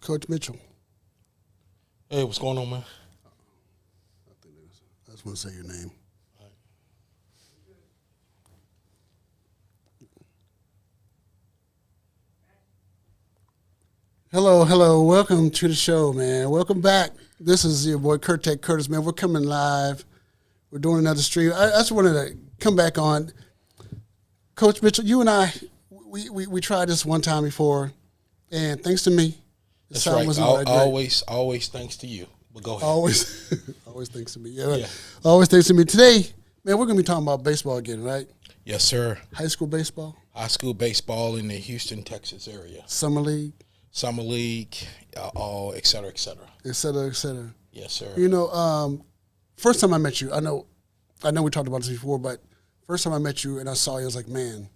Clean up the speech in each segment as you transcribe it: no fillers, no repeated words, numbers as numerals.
Coach Mitchell. Hey, what's going on, man? I just want to say your name. Hello. Welcome to the show, man. Welcome back. This is your boy Curtek Curtis, man. We're coming live. We're doing another stream. I just wanted to come back on. Coach Mitchell, you and I, we tried this one time before, and thanks to me, the That's sound right. wasn't that great. Always thanks to you. But go ahead. Always thanks to me. Yeah. Always thanks to me. Today, man, we're going to be talking about baseball again, right? Yes, sir. High school baseball? High school baseball in the Houston, Texas area. Summer league? Summer league, et cetera, et cetera. Et cetera, et cetera. Yes, sir. You know, first time I met you, I know we talked about this before, but first time I met you and I saw you, I was like, man,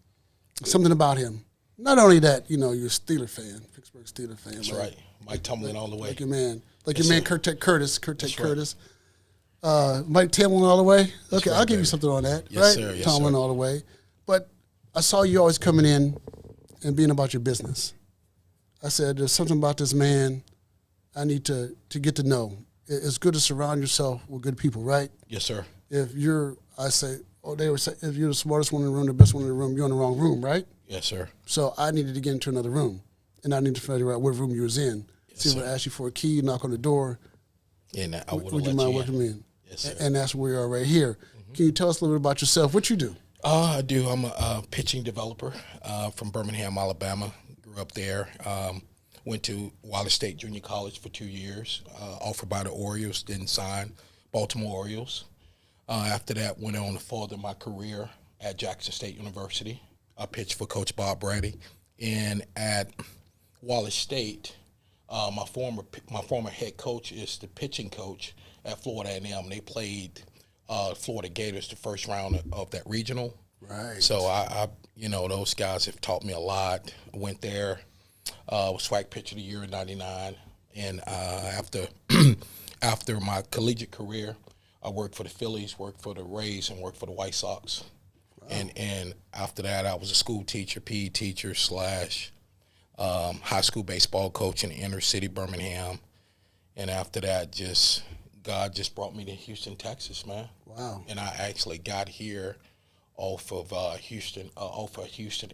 something about him. Not only that, you know, you're a Steeler fan, Pittsburgh Steeler fan. That's right. Mike Tomlin all the way. Like your man. Like Yes, your man, sir. Curtek Curtis. Curtek That's Curtis. Mike Tomlin all the way. That's Okay, right, I'll give you baby. something on that. Yes, right? sir. Yes, Tomlin sir. all the way. But I saw you always coming in and being about your business. I said, there's something about this man I need to get to know. It's good to surround yourself with good people, right? Yes, sir. If you're, they would say, if you're the smartest one in the room, the best one in the room, you're in the wrong room, right? Yes, sir. So I needed to get into another room, and I needed to figure out what room you was in. Yes, See if I sir. ask you for a key, knock on the door. And I would Would you let mind you welcoming me in? Yes, sir. And that's where we are right here. Can you tell us a little bit about yourself? What you do? I do. I'm a pitching developer from Birmingham, Alabama. Grew up there. Went to Wallace State Junior College for 2 years. Offered by the Orioles, didn't sign. Baltimore Orioles. After that, went on to further my career at Jackson State University. I pitched for Coach Bob Brady. And at Wallace State, my former head coach is the pitching coach at Florida A&M. They played Florida Gators the first round of that regional. Right. So I those guys have taught me a lot. I went there, was SWAC Pitcher of the Year in '99, and after my collegiate career, I worked for the Phillies, worked for the Rays, and worked for the White Sox. Wow. And after that, I was a school teacher, PE teacher / high school baseball coach in the inner city Birmingham. And after that, God just brought me to Houston, Texas, man. Wow. And I actually got here off of Houston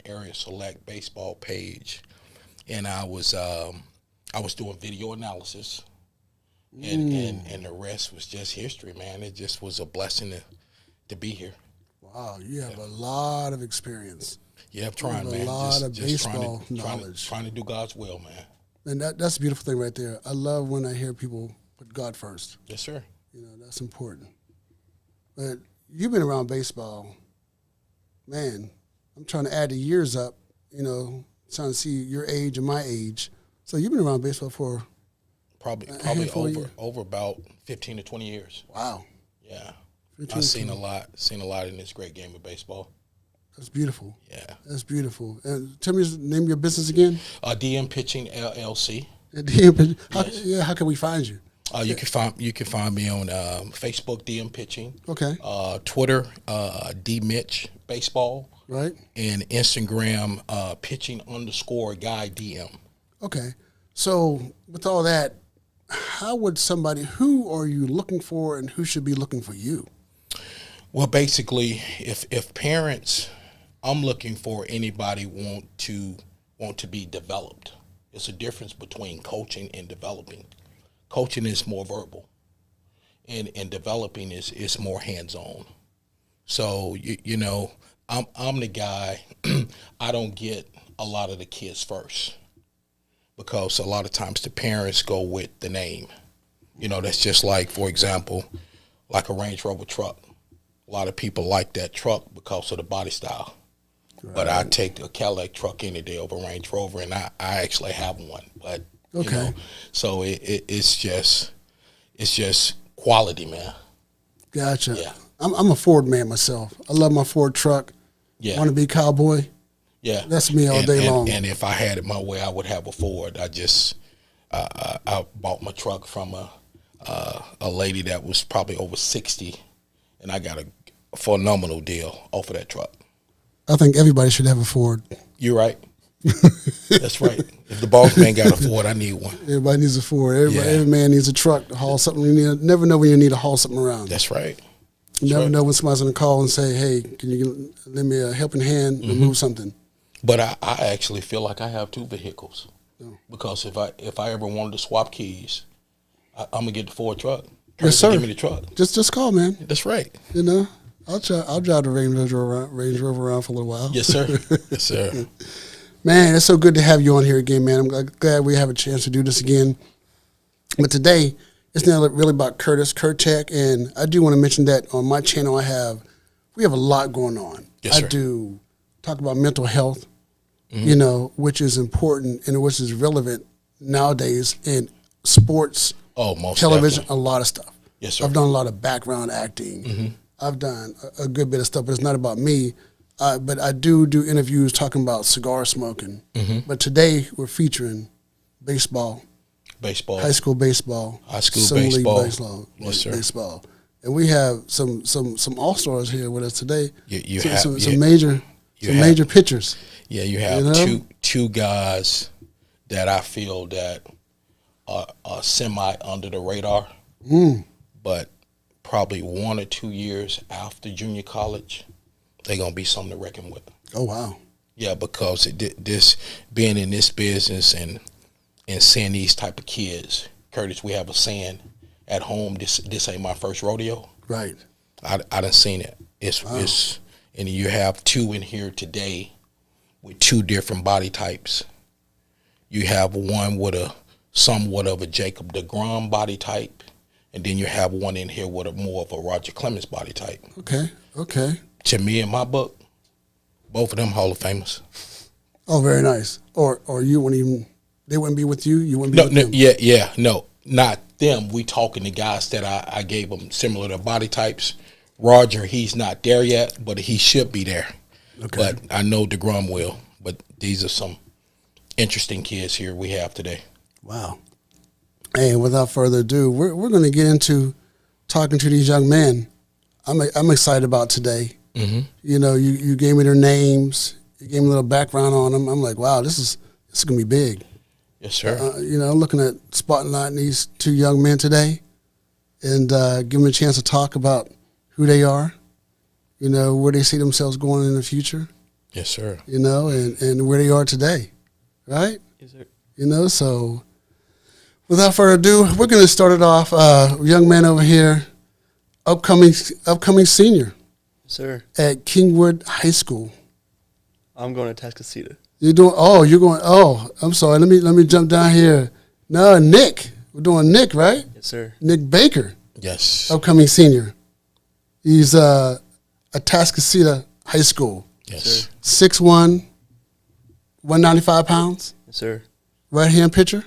area select baseball page, and I was doing video analysis, and the rest was just history, man. It just was a blessing to be here. Wow, you have a lot of experience. Yeah, I'm trying, man. A lot of just baseball knowledge. Trying to do God's will, man. And that's a beautiful thing right there. I love when I hear people put God first. Yes, sir. You know, that's important. But you've been around baseball. Man, I'm trying to add the years up, you know, trying to see your age and my age. So you've been around baseball for probably over about 15 to 20 years. Wow. Yeah. I've seen a lot in this great game of baseball. That's beautiful. Yeah. That's beautiful. And tell me the name of your business again. DM Pitching LLC. How can we find you? You can find me on Facebook, DM Pitching. Okay. Twitter, D Mitch Baseball. Right. And Instagram, Pitching _ Guy DM. Okay. So with all that, who are you looking for, and who should be looking for you? Well, basically, if parents, I'm looking for anybody want to be developed. It's a difference between coaching and developing. Coaching is more verbal, and developing is more hands-on. So I'm the guy. I don't get a lot of the kids first, because a lot of times the parents go with the name. That's just like, for example, like a Range Rover truck. A lot of people like that truck because of the body style. Right. But I take a Cadillac truck any day over Range Rover, and I actually have one. But okay. So it's just quality, man. Gotcha. Yeah. I'm a Ford man myself. I love my Ford truck. Yeah. Want to be a cowboy? Yeah. That's me all day long. And if I had it my way, I would have a Ford. I bought my truck from a lady that was probably over 60, and I got a phenomenal deal off of that truck. I think everybody should have a Ford. You're right. That's right. If the boss man got a Ford, I need one. Everybody needs a Ford. Every man needs a truck to haul something. Never know when you need to haul something around. That's right. You never know when somebody's going to call and say, hey, can you lend me a helping hand to move something? But I actually feel like I have 2 vehicles. Because if I ever wanted to swap keys, I'm going to get the Ford truck. Yes, sir. Give me the truck. Just call, man. That's right. You know, I'll drive the Range Rover around for a little while. Yes, sir. Yes, sir. Man, it's so good to have you on here again, man. I'm glad we have a chance to do this again. But today, it's not really about Curtis Kurtek, and I do want to mention that on my channel we have a lot going on. Yes, sir. I do talk about mental health, you know, which is important and which is relevant nowadays in sports, most television, definitely. a lot of stuff. Yes, sir. I've done a lot of background acting. I've done a good bit of stuff, but it's not about me. But I do interviews talking about cigar smoking. But today we're featuring baseball, high school baseball, Summer League baseball, yes, sir. baseball, and we have some all stars here with us today. You some, have some major pitchers. Yeah, you have two guys that I feel that are semi under the radar, but probably 1 or 2 years after junior college, they're gonna be something to reckon with. Oh wow! Yeah, because this being in this business and seeing these type of kids, Curtis, we have a saying at home. This ain't my first rodeo. Right. I done seen it. It's and you have 2 in here today with 2 different body types. You have one with a somewhat of a Jacob deGrom body type, and then you have one in here with more of a Roger Clemens body type. Okay. To me, in my book, both of them Hall of Famers. Oh, very nice. Or you wouldn't even, they wouldn't be with you? You wouldn't be with them? No, not them. We talking to guys that I gave them similar to body types. Roger, he's not there yet, but he should be there. Okay. But I know deGrom will. But these are some interesting kids here we have today. Wow. Hey, without further ado, we're going to get into talking to these young men. I'm excited about today. You know, you gave me their names. You gave me a little background on them. I'm like, wow, this is going to be big. Yes, sir. You know, looking at spotlighting these 2 young men today and give them a chance to talk about who they are, you know, where they see themselves going in the future. Yes, sir. You know, and where they are today, right? Yes, sir. You know, so without further ado, we're going to start it off. Young man over here, upcoming senior. Yes, sir. At Kingwood High School. I'm going to Tascasita. You're going, I'm sorry. Let me jump down here. No, Nick. We're doing Nick, right? Yes, sir. Nick Baker. Yes. Upcoming senior. He's at Tascasita High School. Yes. 6'1", 195 pounds. Yes, sir. Right-hand pitcher.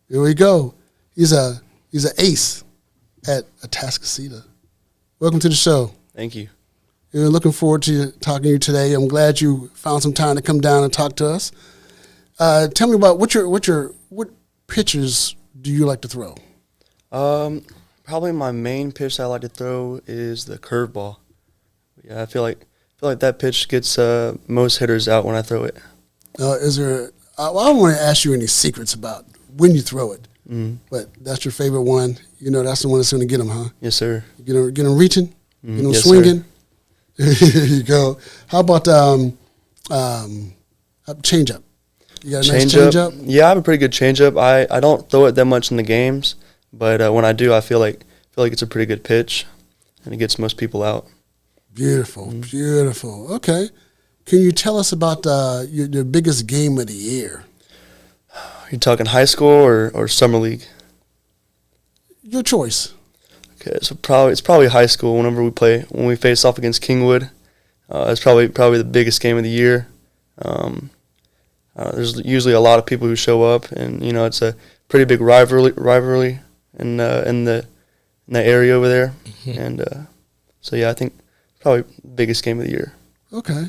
Here we go. He's an ace at Tascasita. Welcome to the show. Thank you. We're looking forward to talking to you today. I'm glad you found some time to come down and talk to us. Tell me about what pitches do you like to throw? Probably my main pitch I like to throw is the curveball. Yeah, I feel like that pitch gets most hitters out when I throw it. Is there? I don't want to ask you any secrets about when you throw it, but that's your favorite one. You know, that's the one that's going to get them, huh? Yes, sir. Get them reaching, get them Yes, swinging. Here you go. How about changeup? You got a nice changeup? Yeah, I have a pretty good changeup. I don't throw it that much in the games, but when I do, I feel like it's a pretty good pitch, and it gets most people out. Beautiful, beautiful. Okay. Can you tell us about your biggest game of the year? You talking high school or summer league? Your choice. Okay, so it's probably high school. When we face off against Kingwood, it's probably the biggest game of the year. There's usually a lot of people who show up, and you know it's a pretty big rivalry in the area over there, and so yeah, I think probably biggest game of the year. Okay,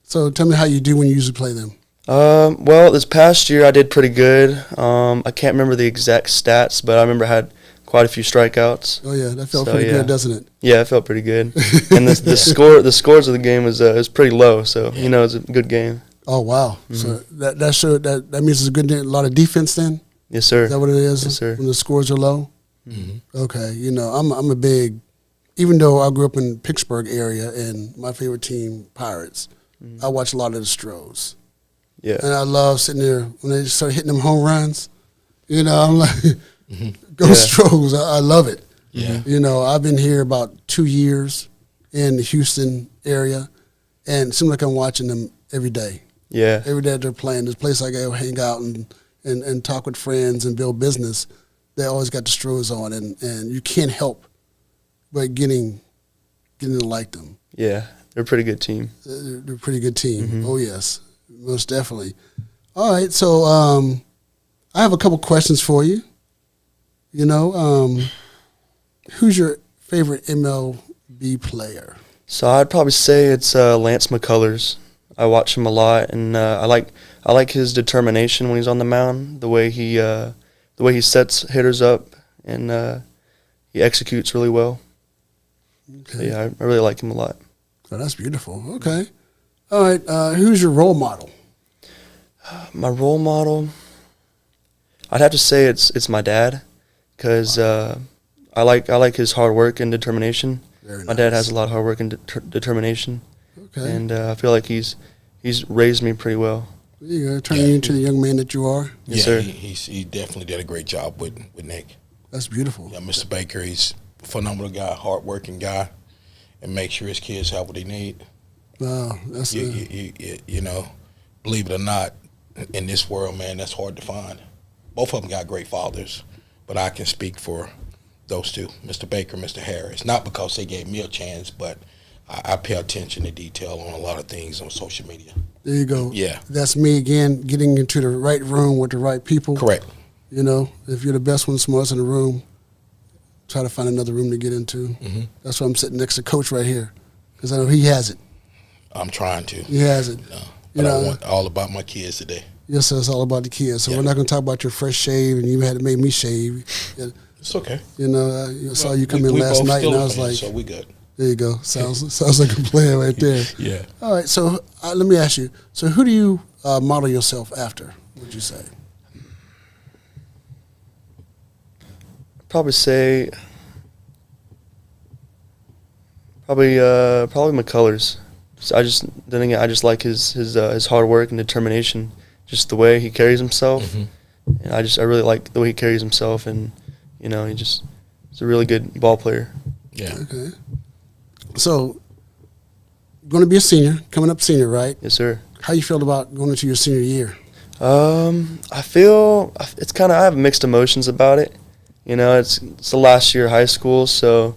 so tell me how you do when you usually play them. Well, this past year I did pretty good. I can't remember the exact stats, but I remember I had quite a few strikeouts. Oh yeah, that felt pretty good, doesn't it? Yeah, it felt pretty good. And the scores of the game was pretty low, so you know it's a good game. Oh wow! So that means it's a lot of defense then. Yes, sir. Is that what it is? Yes, sir. When the scores are low. Okay, I'm a big. Even though I grew up in Pittsburgh area and my favorite team Pirates, I watch a lot of the Stros. Yeah. And I love sitting there when they start hitting them home runs. I'm like, go Yeah. Stros! I love it. Yeah. I've been here about 2 years in the Houston area, and it seems like I'm watching them every day. Yeah. Every day that they're playing, this place I go hang out and talk with friends and build business. They always got the Stros on, and you can't help but getting to like them. Yeah. They're a pretty good team. They're a pretty good team. Oh yes, most definitely. All right, so I have a couple questions for you. Who's your favorite MLB player? So I'd probably say it's Lance McCullers. I watch him a lot, and I like his determination when he's on the mound. The way he sets hitters up, and he executes really well. So Okay. yeah, I really like him a lot. Oh, that's beautiful. Okay. All right. Who's your role model? My role model, I'd have to say it's my dad, because I like his hard work and determination. Very My dad nice. has a lot of hard work and determination, Okay. and I feel like he's raised me pretty well. There you go, turning you into the young man that you are. Yes, yeah, sir. he definitely did a great job with Nick. That's beautiful. Yeah, Mr. Baker, he's a phenomenal guy, hardworking guy, and make sure his kids have what they need. Wow. That's You know, believe it or not, in this world, man, that's hard to find. Both of them got great fathers, but I can speak for those two, Mr. Baker, Mr. Harris. Not because they gave me a chance, but I pay attention to detail on a lot of things on social media. there you go. Yeah. That's me again, getting into the right room with the right people. Correct. If you're the best one, smartest in the room, try to find another room to get into. Mm-hmm. That's why I'm sitting next to Coach right here, because I know he has it. I'm trying to. He has it. But I want all about my kids today. Yes, sir, it's all about the kids. So Yeah. we're not going to talk about your fresh shave, and you had to make me shave. It's okay. I saw you come in last both night, and still I was fans, like, so we good. there you go. Sounds like a plan right there. Yeah. All right, so let me ask you. So who do you model yourself after, would you say? Probably say probably McCullers. So I just like his hard work and determination, just the way he carries himself. And I really like the way he carries himself, and he's a really good ball player. Yeah. Okay. So, going to be a senior, coming up senior, right? Yes, sir. How you feel about going into your senior year? I feel I have mixed emotions about it. It's the last year of high school, so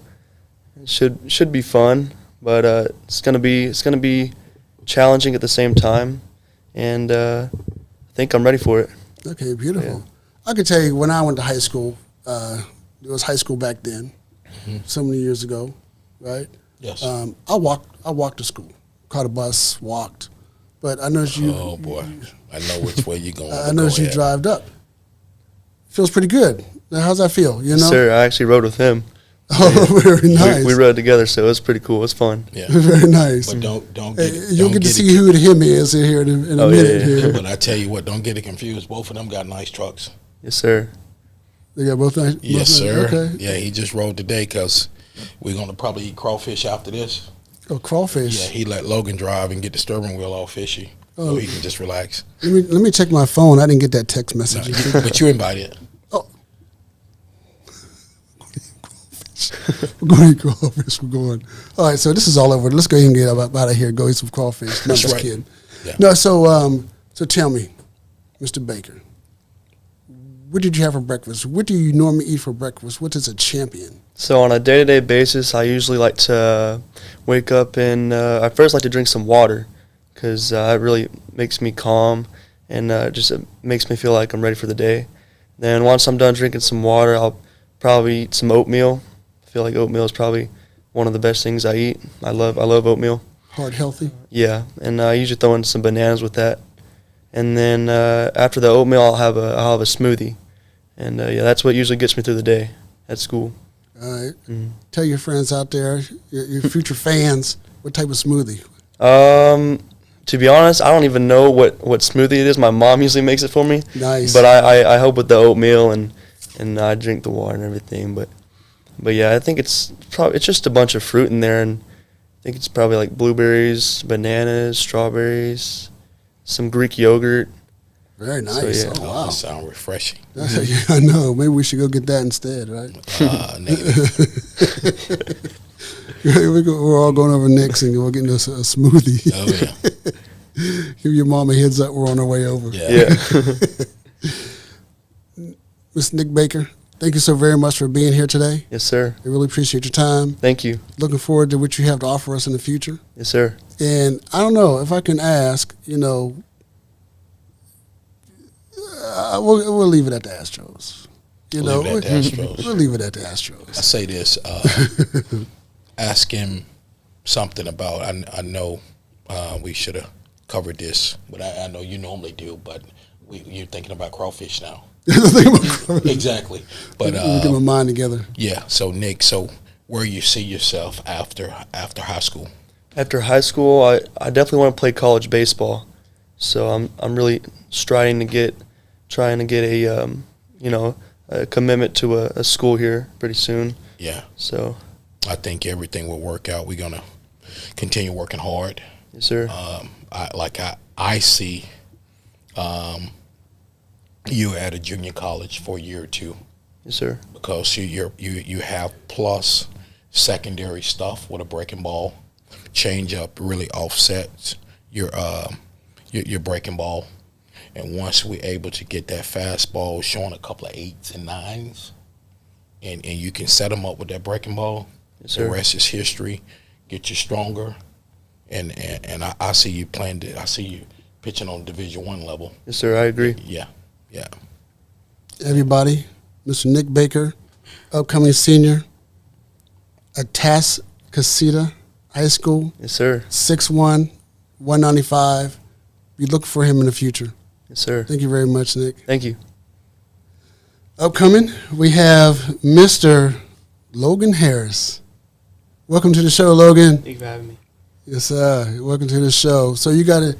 it should be fun, but it's gonna be challenging at the same time, and I think I'm ready for it. Okay, beautiful. I can tell you when I went to high school, it was high school back then, so many years ago, right? Yes. I walked to school, caught a bus, walked, but I noticed you. Oh boy, I know which way you're going. I noticed you drived up. Feels pretty good. Now, how's that feel? Yes, sir. I actually rode with him. Oh, very nice. We rode together, so it was pretty cool. It was fun. Yeah. Very nice. But don't Hey, get it. you'll don't get to it see who the him is in here in a Oh, yeah, minute. yeah. Here. But I tell you what, don't get it confused. Both of them got nice trucks. Yes, sir. They got both nice. Yes, both nice. sir. Okay. Yeah, he just rode today because we're going to probably eat crawfish after this. Oh, crawfish. Yeah, he let Logan drive and get the steering wheel all fishy, so he can just relax. Let me check my phone. I didn't get that text message. But you invited. Oh. We're going to eat crawfish. We're going. All right, so this is all over. Let's go ahead and get out of here. Go eat some crawfish. No, That's just right. kidding. Yeah. No, so tell me, Mr. Baker, what did you have for breakfast? What do you normally eat for breakfast? What is a champion? So on a day-to-day basis, I usually like to wake up and I first like to drink some water, because it really makes me calm, and just makes me feel like I'm ready for the day. Then once I'm done drinking some water, I'll probably eat some oatmeal. I feel like oatmeal is probably one of the best things I eat. I love oatmeal. Heart healthy? Yeah, and I usually throw in some bananas with that. And then after the oatmeal, I'll have a smoothie, and that's what usually gets me through the day at school. All right. Tell your friends out there, your future fans, what type of smoothie? To be honest, I don't even know what smoothie it is. My mom usually makes it for me. Nice. But I help with the oatmeal and I drink the water and everything. But yeah, I think it's just a bunch of fruit in there, and I think it's probably like blueberries, bananas, strawberries, some Greek yogurt. Very nice. So, yeah. Oh, wow. That sounds refreshing. Yeah, I know. Maybe we should go get that instead, right? Negative. We're all going over next and we're getting us a smoothie. Oh yeah. Give your mom a heads up. We're on our way over. Yeah. Mr. Nick Baker, thank you so very much for being here today. Yes, sir. I really appreciate your time. Thank you. Looking forward to what you have to offer us in the future. Yes, sir. And I don't know if I can ask, we'll leave it at the Astros. Leave it at the Astros. We'll leave it at the Astros. I say this. Ask him something about. I know we should have covered this, but I know you normally do. But you're thinking about crawfish now. Exactly. But we get my mind together. Yeah. So Nick, where you see yourself after high school? After high school, I definitely want to play college baseball. So I'm really trying to get a commitment to a school here pretty soon. Yeah. So I think everything will work out. We're gonna continue working hard. yes, sir. I see you at a junior college for a year or two, Yes, sir. because you have plus secondary stuff with a breaking ball, change up really offsets your breaking ball, and once we're able to get that fastball showing a couple of 8s and 9s, and you can set them up with that breaking ball, Yes, sir. the rest is history. Get you stronger, and I see you playing. I see you pitching on Division I level. Yes, sir. I agree. Yeah. Everybody, Mr. Nick Baker, upcoming senior at Tascasita High School, Yes, sir. 6'1", 195. Be looking for him in the future. Yes, sir. Thank you very much, Nick. Thank you. Upcoming, we have Mr. Logan Harris. Welcome to the show, Logan. Thank you for having me. Yes, sir. Welcome to the show. So you got a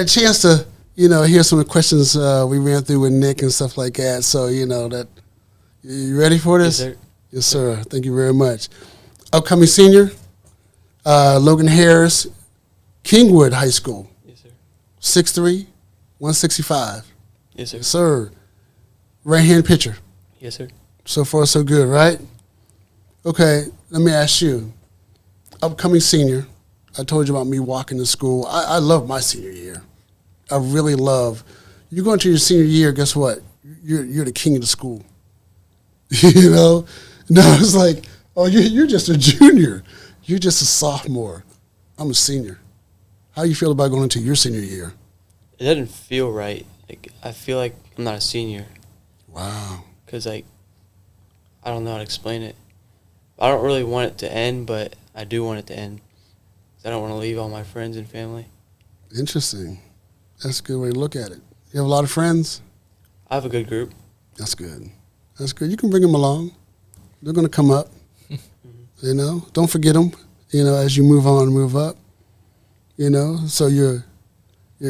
chance to, hear some of the questions we ran through with Nick and stuff like that. So that you ready for this? Yes, sir. Yes, sir. Thank you very much. Upcoming senior, Logan Harris, Kingwood High School, Yes, sir. 6'3", 165. Yes, sir. Yes, sir. Right-hand pitcher. Yes, sir. So far, so good, right? Okay, let me ask you. Upcoming senior, I told you about me walking to school. I love my senior year. I really love. You go into your senior year, guess what? You're the king of the school. No, it's like, oh, you're just a junior. You're just a sophomore. I'm a senior. How do you feel about going into your senior year? It doesn't feel right. I feel like I'm not a senior Wow. because, I don't know how to explain it. I don't really want it to end, but I do want it to end. 'Cause I don't want to leave all my friends and family. Interesting. That's a good way to look at it. You have a lot of friends? I have a good group. That's good. That's good. You can bring them along. They're going to come up. Don't forget them, as you move on and move up. So you're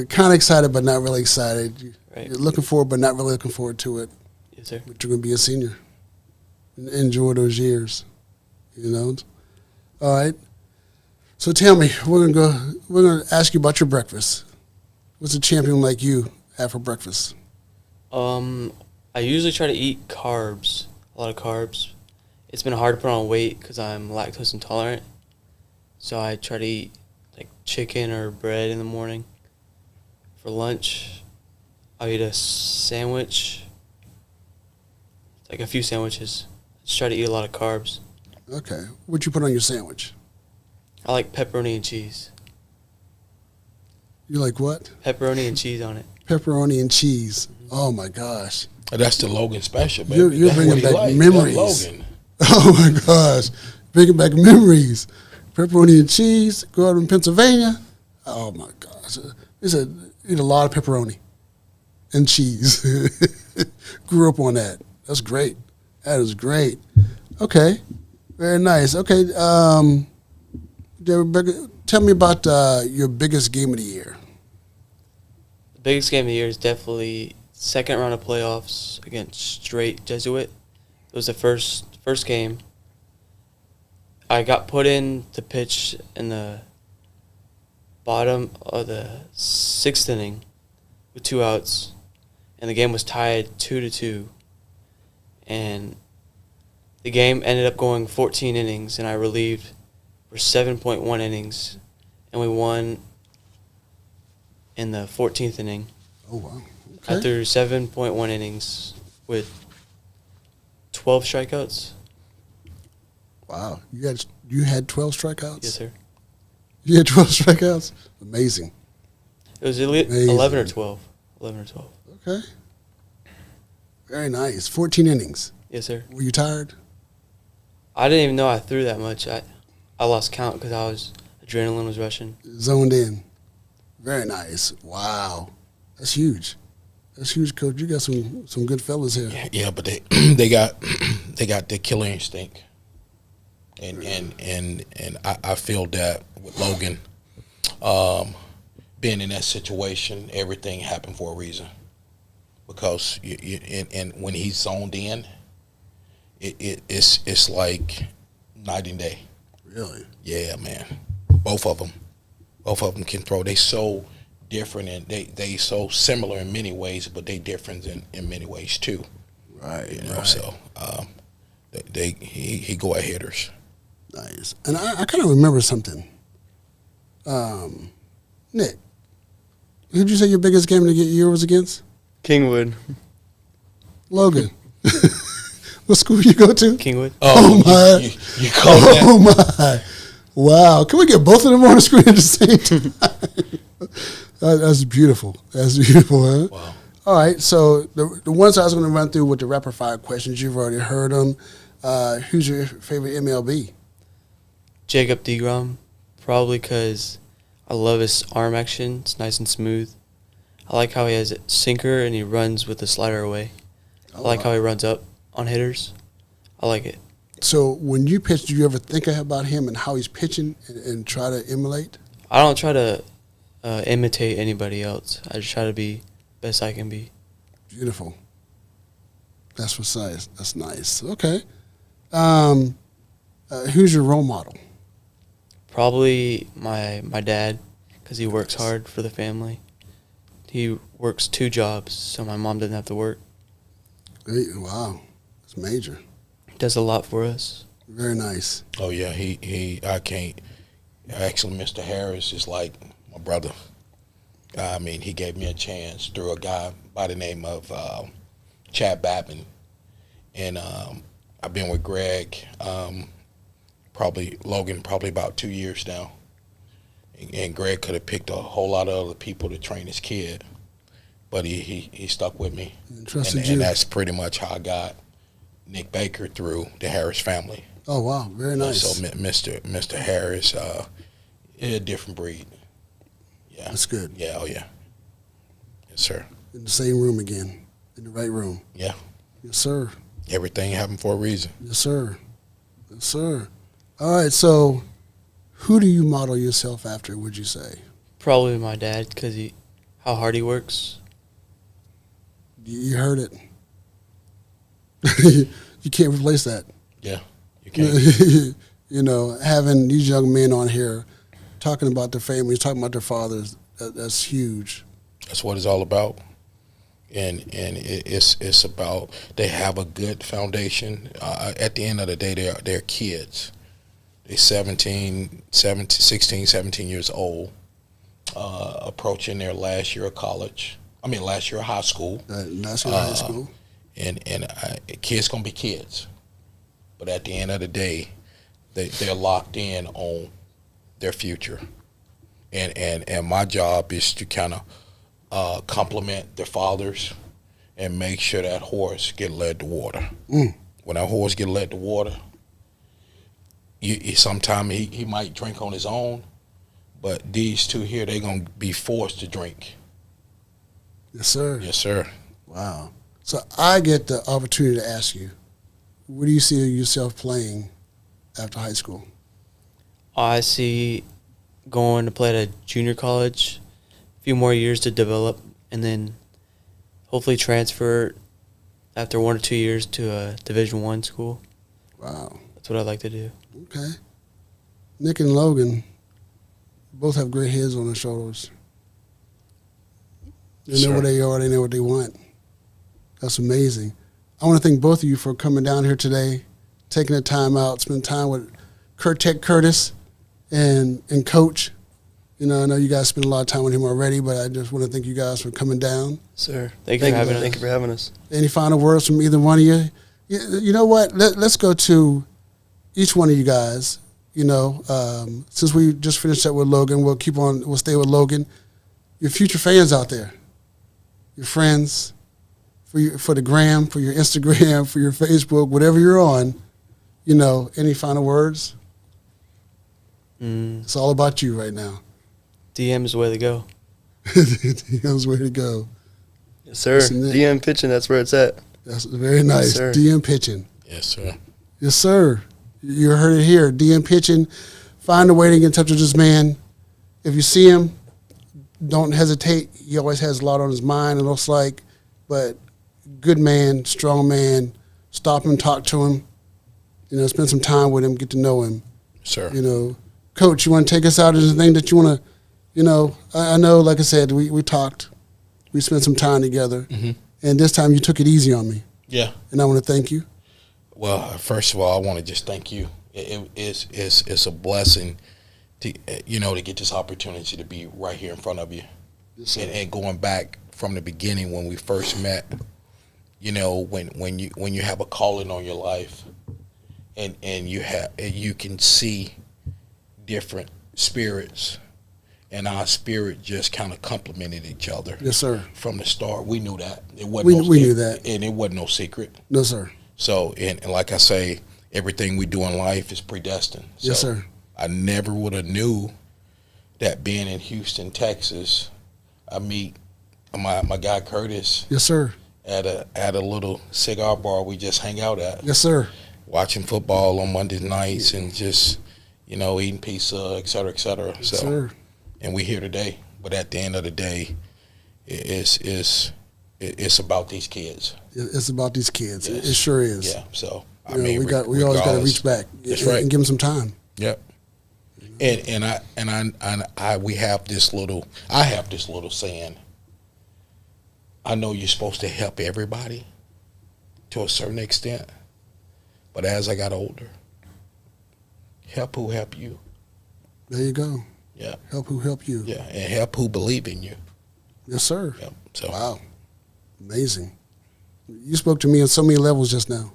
kind of excited but not really excited. Right. You're looking forward but not really looking forward to it. Yes, sir. But you're going to be a senior. Enjoy those years. All right. So tell me, we're going to ask you about your breakfast. What's a champion like you have for breakfast? I usually try to eat carbs, a lot of carbs. It's been hard to put on weight because I'm lactose intolerant. So I try to eat chicken or bread in the morning. For lunch, I'll eat a sandwich, a few sandwiches. Just try to eat a lot of carbs. Okay. What'd you put on your sandwich? I like pepperoni and cheese. You like what? Pepperoni and cheese on it. Pepperoni and cheese. Oh, my gosh. That's the Logan special, baby. You're That's bringing what he back like. memories. That's Logan. Oh, my gosh. Bringing back memories. Pepperoni and cheese. Go out in Pennsylvania. Oh, my gosh. Eat a lot of pepperoni and cheese. Grew up on that. That's great. That is great. Okay. Very nice. Okay. tell me about your biggest game of the year. The biggest game of the year is definitely second round of playoffs against Straight Jesuit. It was the first game. I got put in to pitch in the bottom of the 6th inning with 2 outs, and the game was tied 2-2. And the game ended up going 14 innings, and I relieved for 7.1 innings, and we won in the 14th inning. Oh wow! I threw 7.1 innings with 12 strikeouts. Wow, you had 12 strikeouts. Yes, sir. You had 12 strikeouts. Amazing. It was Amazing. 11 or 12. 11 or 12. Okay. Very nice. 14 innings. Yes, sir. Were you tired? I didn't even know I threw that much. I lost count because adrenaline was rushing. Zoned in. Very nice. Wow, that's huge. That's huge, Coach. You got some good fellas here. Yeah, but they they got the killer instinct, and I feel that with Logan, being in that situation, everything happened for a reason. Because and when he's zoned in, it's like night and day. Really? Yeah, man. Both of them can throw. They so different and they so similar in many ways, but they different in many ways too. Right. You know, right. so he go at hitters. Nice. And I kind of remember something. Nick, who'd you say your biggest game of the year was against? Kingwood. Logan. What school you go to? Kingwood. Oh, my. You call that? Oh my! Wow! Can we get both of them on the screen at the same time? That's beautiful. That's beautiful, huh? Wow. All right. So the ones I was going to run through with the rapid fire questions, you've already heard them. Who's your favorite MLB? Jacob deGrom, probably because I love his arm action. It's nice and smooth. I like how he has a sinker and he runs with the slider away. I like how he runs up on hitters. I like it. So when you pitch, do you ever think about him and how he's pitching and try to emulate? I don't try to imitate anybody else. I just try to be best I can be. Beautiful. That's what's nice. That's nice. Okay. Who's your role model? Probably my dad, because he works hard for the family. He works 2 jobs, so my mom doesn't have to work. Hey, wow. That's major. Does a lot for us. Very nice. Oh yeah, I can't. Actually, Mr. Harris is like my brother. I mean, he gave me a chance through a guy by the name of Chad Babin, and I've been with Greg, Logan, about 2 years now. And Greg could have picked a whole lot of other people to train his kid, but he stuck with me. And that's pretty much how I got Nick Baker through the Harris family. Oh wow, very nice. So Mr. Harris, a different breed. Yeah, That's good. Yeah, oh yeah, yes sir. In the same room again, in the right room. Yeah, Yes, sir. everything happened for a reason. Yes, sir. Yes, sir. All right. So, who do you model yourself after? Would you say? Probably my dad, because how hard he works. You heard it. You can't replace that. Yeah, you can't. You know, having these young men on here talking about their families, talking about their fathers, that's huge. That's what it's all about. And it's about they have a good foundation. At the end of the day, they're kids. They're 16, 17 years old, approaching their last year of college. Last year of high school. That's in high school. And kids gonna be kids, but at the end of the day, they're locked in on their future, and my job is to kind of complement their fathers and make sure that horse get led to water. When that horse get led to water, sometimes he might drink on his own, but these two here, they gonna be forced to drink. Yes, sir. Yes, sir. Wow. So I get the opportunity to ask you, where do you see yourself playing after high school? I see going to play at a junior college, a few more years to develop, and then hopefully transfer after 1 or 2 years to a Division I school. Wow. That's what I'd like to do. Okay. Nick and Logan both have great heads on their shoulders. They know Sure. where they are. They know what they want. That's amazing. I want to thank both of you for coming down here today, taking the time out, spending time with Curtech Curtis and Coach. You know, I know you guys spent a lot of time with him already, but I just want to thank you guys for coming down. Sir. Thank you for having us. Thank you for having us. Any final words from either one of you? You know what? Let's go to each one of you guys. You know, since we just finished up with Logan, we'll stay with Logan. Your future fans out there, your friends, for the gram, for your Instagram, for your Facebook, whatever you're on, you know, any final words? It's all about you right now. DM is the way to go. That's the way to go. Yes, sir. Listen, Nick. DM pitching, that's where it's at. That's very nice. sir. DM pitching. Yes, sir. Yes, sir. You heard it here. DM pitching. Find a way to get in touch with this man. If you see him, don't hesitate. He always has a lot on his mind, it looks like. But good man, strong man. Stop him, talk to him. You know, spend some time with him, get to know him. Sir. You know, Coach, you want to take us out? Is there anything that you want to, you know, I know, like I said, we talked. We spent some time together. And this time you took it easy on me. Yeah. And I want to thank you. Well, first of all, I want to just thank you. It's a blessing to to get this opportunity to be right here in front of you. Yes, And going back from the beginning when we first met, you know, when you have a calling on your life, and you can see different spirits, and our spirit just kind of complemented each other. Yes, sir. From the start, we knew that. It wasn't We knew that. and it wasn't no secret. No, sir. So, and like I say, everything we do in life is predestined. So Yes, sir. I never would have knew that being in Houston, Texas, I meet my guy Curtis Yes, sir. at a little cigar bar we just hang out at, Yes, sir. watching football on Monday nights and just, eating pizza, et cetera, et cetera. Yes, So, sir. and we're here today. But at the end of the day, it's about these kids. It's about these kids. Yes. It sure is. Yeah. So You know, we always got to reach back. That's and, right. and give them some time. Yep. And I we have this little. I have this little saying. I know you're supposed to help everybody to a certain extent, but as I got older, help who help you. There you go. Yeah. Help who help you. Yeah, and help who believe in you. Yes, sir. Yep. So Wow. Amazing. You spoke to me on so many levels just now.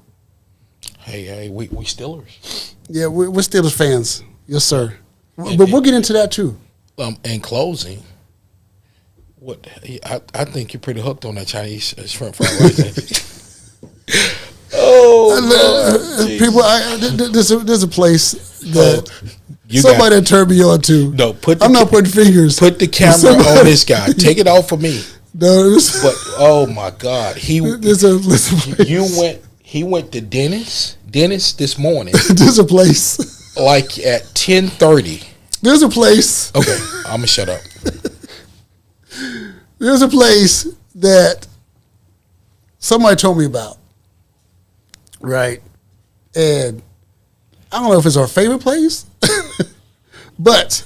hey, we Steelers. Yeah, we're Steelers fans. Yes, sir. And- But we'll get into that too. In closing, I think you're pretty hooked on that Chinese shrimp fried rice. People, there's a place that You somebody got, turned me on to. no, I'm not putting fingers. Put the camera Somebody- on this guy. Take it off of me. No, there's, But oh my God, there's a place. He went to Dennis this morning, There's a place. like at 10:30. There's a place. Okay, I'm gonna shut up. There's a place that somebody told me about. Right. And I don't know if it's our favorite place, but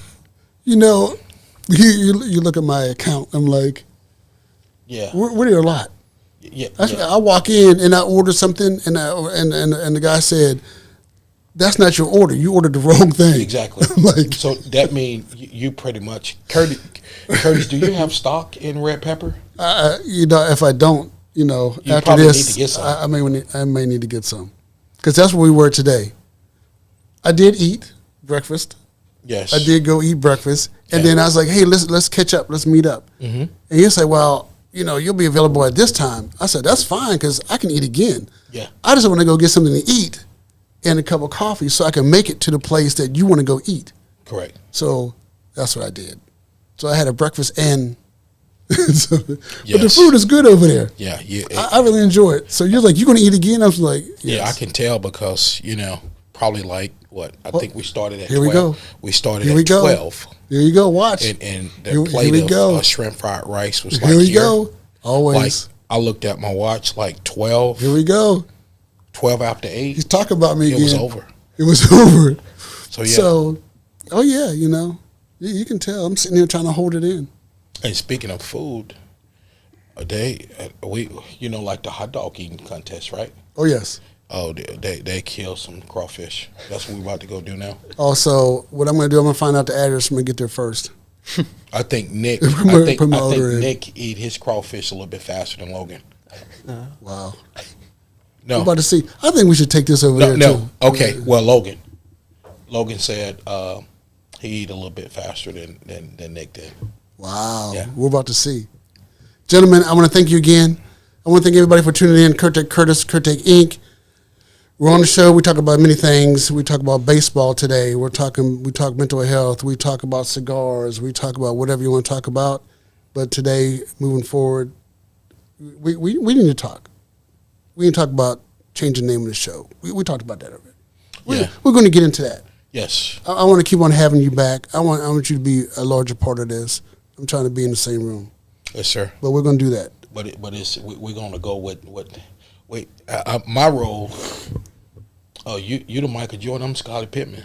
you know, you look at my account. I'm like, Yeah, we're there a lot. yeah. I walk in and I order something, and the guy said, "That's not your order. You ordered the wrong thing." Exactly. Like, So that means you pretty much, Curtis. Do you have stock in red pepper? you know, if I don't, you know, You after probably this, need to get some. I may need to get some, because that's where we were today. I did eat breakfast. Yes. I did go eat breakfast, and Yeah. then I was like, "Hey, let's catch up. Let's meet up." Mm-hmm. And he said, "Well, you know, you'll be available at this time." I said, "That's fine, because I can eat again. Yeah. I just want to go get something to eat and a cup of coffee, so I can make it to the place that you want to go eat." Correct. So that's what I did. So I had a breakfast and. So, But the Yes. food is good over there. Yeah. I really enjoy it. So you're like, "You're going to eat again?" I was like, Yeah, I yes. can tell because probably like what I think we started at here 12. we go. We started Here at we go. 12. There you go. Watch. and the Here plate we of go. shrimp fried rice was Here like we here. go. Always. Like I looked at my watch, like 12, Here we go. 12 after 8. He's talking about me It again. was over. It was over. So yeah. So, oh yeah, you know, you can tell. I'm sitting here trying to hold it in. And speaking of food, we like the hot dog eating contest, right? Oh yes. Oh, they killed some crawfish. That's what we're about to go do now. Also, what I'm going to do, I'm going to find out the address. I'm going to get there first. I think Nick. Put my order in. Nick eat his crawfish a little bit faster than Logan. Wow. No, I'm about to see. I think we should take this over there no. too. Okay, well, Logan. Logan said he eat a little bit faster than Nick did. Wow. Yeah. We're about to see. Gentlemen, I want to thank you again. I want to thank everybody for tuning in. Kurtek Curtis, Kurtek Inc. We're on the show. We talk about many things. We talk about baseball today. We talk mental health. We talk about cigars. We talk about whatever you want to talk about. But today, moving forward, we need to talk. We need to talk about changing the name of the show. We talked about that already. We're going to get into that. Yes. I want to keep on having you back. I want you to be a larger part of this. I'm trying to be in the same room. Yes, sir. But we're going to do that. But we're gonna go with my role. Oh, you the Michael Jordan. I'm Scottie Pittman.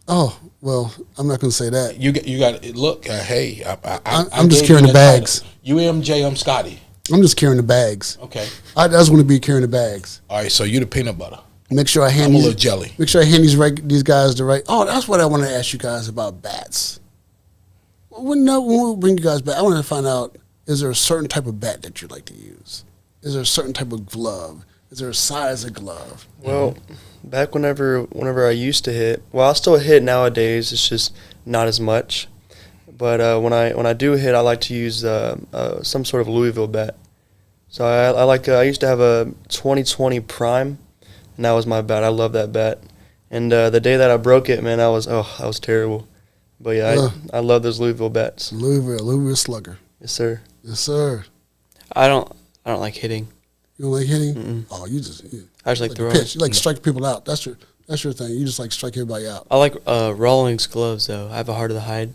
Oh, well, I'm not going to say that. You got look. Hey, I'm just carrying the bags. You MJ. I'm Scotty. I'm just carrying the bags. Okay. I just want to be carrying the bags. All right. So you the peanut butter. Make sure I hand I'm a these, little jelly. Make sure I hand these guys the right. Oh, that's what I want to ask you guys about bats. When we bring you guys back, I want to find out: is there a certain type of bat that you like to use? Is there a certain type of glove? Is there a size of glove? Well, back whenever I used to hit, well, I still hit nowadays. It's just not as much. But when I do hit, I like to use some sort of Louisville bat. So I used to have a 2020 Prime, and that was my bat. I love that bat. And the day that I broke it, man, I was terrible. But yeah, I love those Louisville bats. Louisville Slugger. Yes, sir. Yes, sir. I don't like hitting. You don't like hitting? Mm-mm. Oh, you just I just like like throwing. pitch. You like strike people out. That's your thing. You just like strike everybody out. I like Rawlings gloves though. I have a heart of the hide,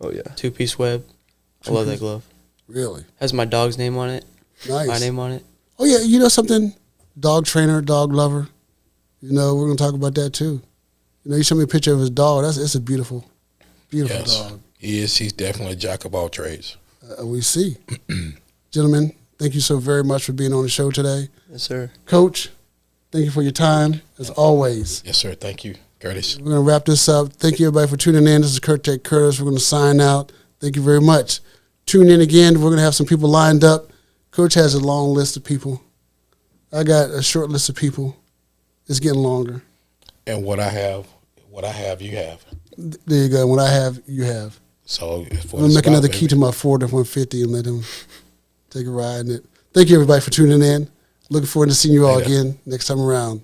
Oh yeah. 2-piece web. I love that glove. Really Has my dog's name on it. nice. My name on it. Oh yeah, you know something? Dog trainer, dog lover. You know we're gonna talk about that too. You know, you showed me a picture of his dog. It's a beautiful Yes. dog. He is. He's definitely a jack of all trades. We see, gentlemen. Thank you so very much for being on the show today, Yes, sir. Coach. Thank you for your time as always. Yes, sir. Thank you, Curtis. We're gonna wrap this up. Thank you everybody for tuning in. This is Kurtek Curtis. We're gonna sign out. Thank you very much. Tune in again. We're gonna have some people lined up. Coach has a long list of people. I got a short list of people. It's getting longer. And what I have, you have. There you go. What I have, you have. So I'm gonna make another key to my Ford F-150 and let him take a ride in it. Thank you everybody for tuning in. Looking forward to seeing you all Later. again next time around.